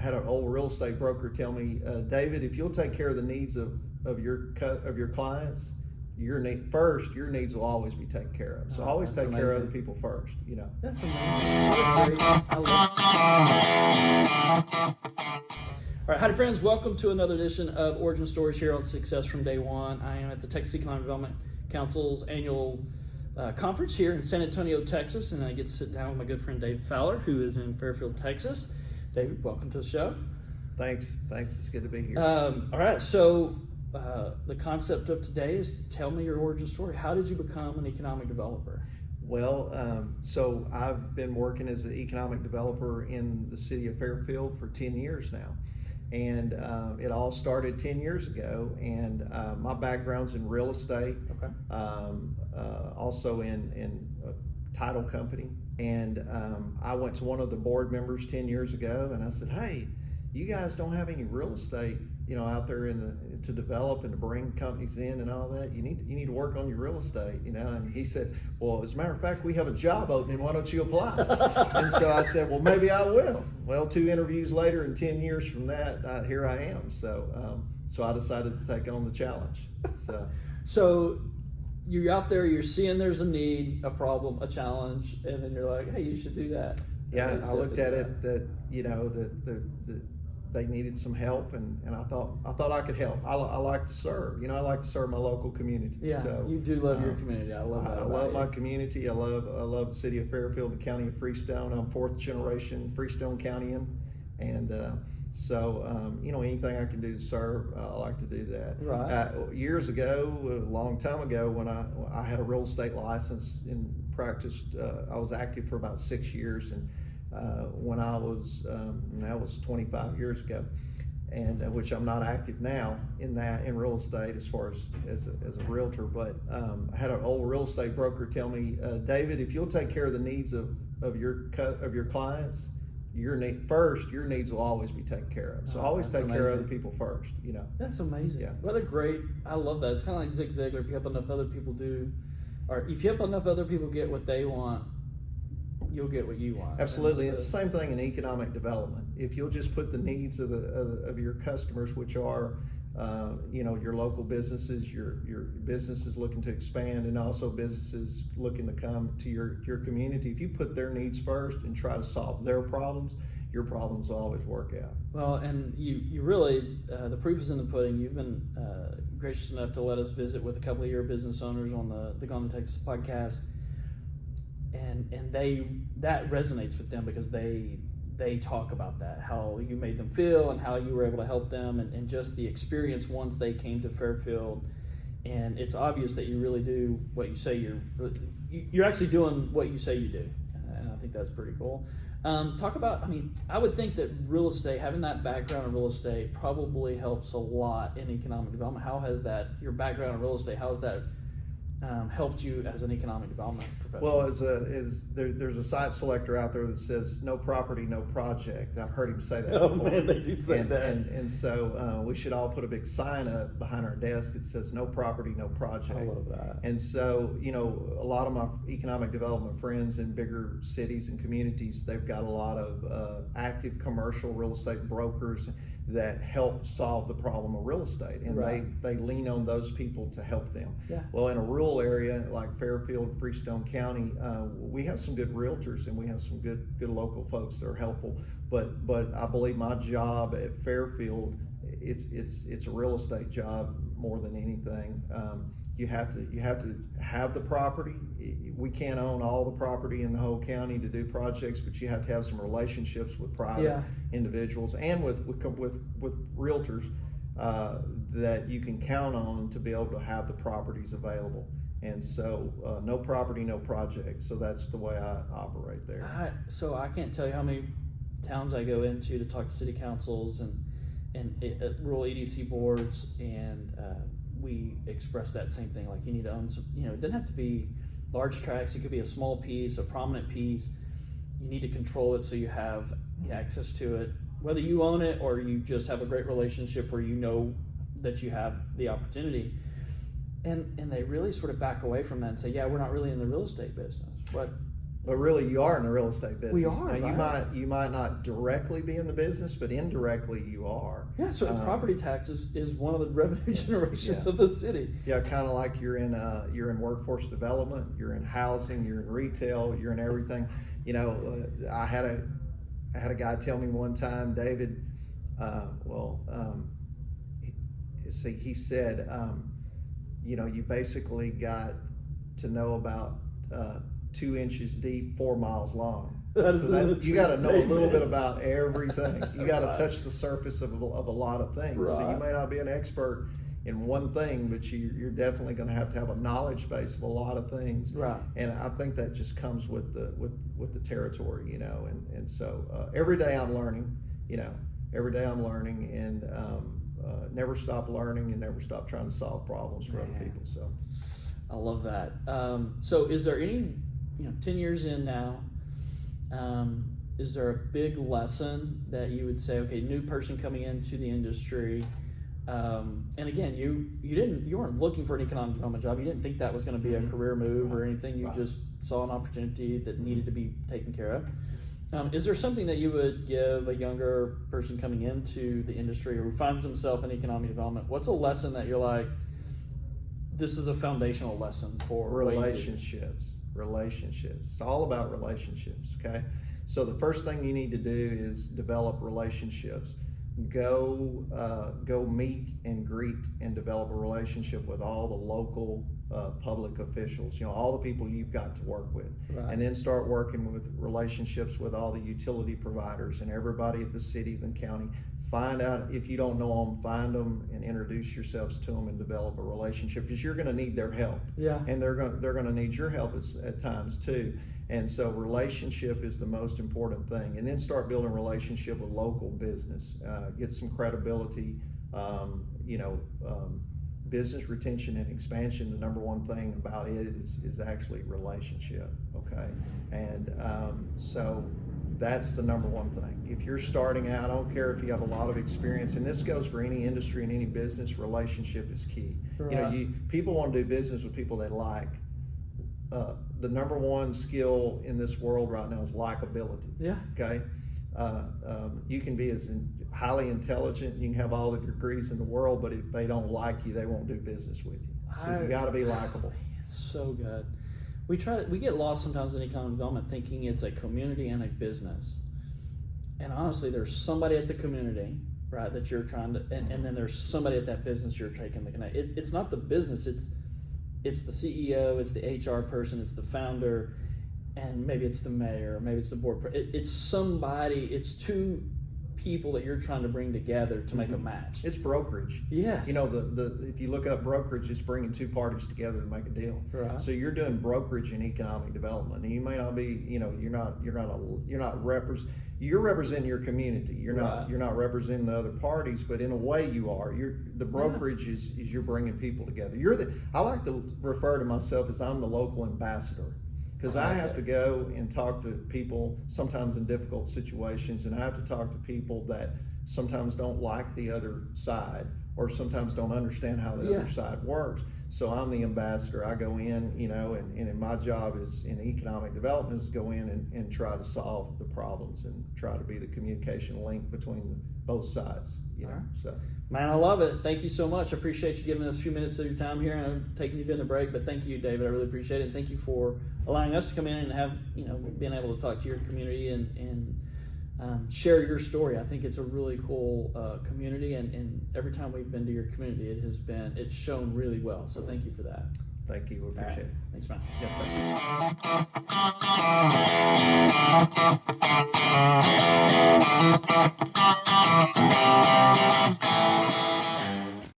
had an old real estate broker tell me, David, if you'll take care of the needs of your clients, your needs will always be taken care of. So always take care of other people first. That's amazing. What a great, I love. All right, howdy friends, welcome to another edition of Origin Stories here on Success from Day One. I am at the Texas Economic Development Council's annual conference here in San Antonio, Texas, and I get to sit down with my good friend David Fowler, who is in Fairfield, Texas. David, welcome to the show. Thanks. It's good to be here. All right, so the concept of today is to tell me your origin story. How did you become an economic developer? Well, so I've been working as an economic developer in the city of Fairfield for 10 years now. And it all started 10 years ago, and my background's in real estate, okay. Also in a title company. And I went to one of the board members 10 years ago, and I said, hey, you guys don't have any real estate, out there to develop and to bring companies in and all that. You need to work on your real estate, And he said, well, as a matter of fact, we have a job opening. Why don't you apply? And so I said, well, maybe I will. Well, 2 interviews later and 10 years from that, here I am. So I decided to take on the challenge. So you're out there, you're seeing there's a need, a problem, a challenge, and then you're like, hey, you should do that. Yeah, I looked at it that they needed some help, and I thought I could help. I like to serve. I like to serve my local community. Yeah, so, you do love your community. I love that. I love my community. I love the city of Fairfield, the county of Freestone. I'm 4th generation Freestone Countian, and anything I can do to serve, I like to do that. Right. Years ago, a long time ago, when I had a real estate license and practiced, I was active for about 6 years, and when I was that was 25 years ago, and which I'm not active now in real estate as far as a realtor, but I had an old real estate broker tell me, David, if you'll take care of the needs of your clients, your needs will always be taken care of. So always take care of other people first. That's amazing. Yeah. What a great, I love that. It's kind of like Zig Ziglar. If you help enough other people if you help enough other people get what they want, you'll get what you want. Absolutely. It's the same thing in economic development. If you'll just put the needs of your customers, which are your local businesses, your businesses looking to expand, and also businesses looking to come to your community, if you put their needs first and try to solve their problems, your problems will always work out. Well, and you really, the proof is in the pudding. You've been gracious enough to let us visit with a couple of your business owners on the Gone to Texas podcast. And that resonates with them because they talk about that, how you made them feel and how you were able to help them, and just the experience once they came to Fairfield. And it's obvious that you really do what you say you're actually doing what you say you do, and I think that's pretty cool. Talk about, I would think that real estate, having that background in real estate probably helps a lot in economic development. How has that, your background in real estate, how has that helped you as an economic development professional? Well, there's a site selector out there that says no property, no project. I've heard him say that before. Oh man, they do say that. And so we should all put a big sign up behind our desk that says no property, no project. I love that. And so, a lot of my economic development friends in bigger cities and communities, they've got a lot of active commercial real estate brokers that help solve the problem of real estate, and right. they lean on those people to help them. Yeah. Well, in a rural area like Fairfield, Freestone County, we have some good realtors and we have some good local folks that are helpful. But I believe my job at Fairfield, it's a real estate job more than anything. You have to have the property. We can't own all the property in the whole county to do projects, but you have to have some relationships with private individuals and with realtors that you can count on to be able to have the properties available. And so no property, no project. So that's the way I operate there. So I can't tell you how many towns I go into to talk to city councils and rural EDC boards, and we express that same thing. Like, you need to own some, it doesn't have to be large tracts. It could be a small piece, a prominent piece. You need to control it so you have access to it, whether you own it or you just have a great relationship where you know that you have the opportunity. And they really sort of back away from that and say, yeah, we're not really in the real estate business. But really, you are in the real estate business. We are. Now, you might not directly be in the business, but indirectly you are. Yeah. So property taxes is one of the revenue generations of the city. Yeah, kind of like you're in workforce development, you're in housing, you're in retail, you're in everything. You know, I had a guy tell me one time, David. He said, you know, you basically got to know about 2 inches deep, 4 miles long. You got to know a little bit about everything. You got to touch the surface of a lot of things. Right. So you may not be an expert in one thing, but you're definitely going to have a knowledge base of a lot of things. Right. And I think that just comes with the territory, you know. And so every day I'm learning, you know. Every day I'm learning, and never stop learning, and never stop trying to solve problems for other people. So I love that. So is there any, 10 years in now, is there a big lesson that you would say, okay, new person coming into the industry, and again, you weren't looking for an economic development job. You didn't think that was going to be a career move or anything. You just saw an opportunity that needed to be taken care of. Is there something that you would give a younger person coming into the industry or who finds himself in economic development? What's a lesson that you're like, this is a foundational lesson for relationships? It's all about relationships, okay? So the first thing you need to do is develop relationships. Go meet and greet and develop a relationship with all the local public officials, all the people you've got to work with. Right. And then start working with relationships with all the utility providers and everybody at the city and county. Find out, if you don't know them, find them and introduce yourselves to them and develop a relationship, because you're going to need their help. Yeah. And they're going to need your help at times too. And so relationship is the most important thing. And then start building a relationship with local business. Get some credibility. Business retention and expansion, the number one thing about it is actually relationship, okay? And so that's the number one thing. If you're starting out, I don't care if you have a lot of experience, and this goes for any industry and any business, relationship is key. Right. People want to do business with people they like. The number one skill in this world right now is likability. Yeah. Okay. You can be highly intelligent, you can have all the degrees in the world, but if they don't like you, they won't do business with you. So you got to be likable. It's so good. We get lost sometimes in economic development thinking it's a community and a business. And honestly, there's somebody at the community, right, that you're trying to, and then there's somebody at that business you're taking to connect. It's not the business, it's the CEO, it's the HR person, it's the founder, and maybe it's the mayor, maybe it's the board. It's somebody, it's two people that you're trying to bring together to make a match. It's brokerage. Yes. If you look up brokerage, it's bringing two parties together to make a deal. Right. So you're doing brokerage in economic development, and you may not be, you're representing your community. You're not representing the other parties, but in a way you are. The brokerage is you're bringing people together. I like to refer to myself as I'm the local ambassador. Because I have to go and talk to people sometimes in difficult situations, and I have to talk to people that sometimes don't like the other side or sometimes don't understand how the other side works. So I'm the ambassador. I go in, and my job is in economic development is go in and try to solve the problems and try to be the communication link between both sides. So. Man, I love it. Thank you so much. I appreciate you giving us a few minutes of your time here. I'm taking you during the break, but thank you, David. I really appreciate it. And thank you for allowing us to come in and have, being able to talk to your community and share your story. I think it's a really cool community, and every time we've been to your community, it's shown really well. So thank you for that. Thank you. We appreciate it. Thanks, man. Yes, sir.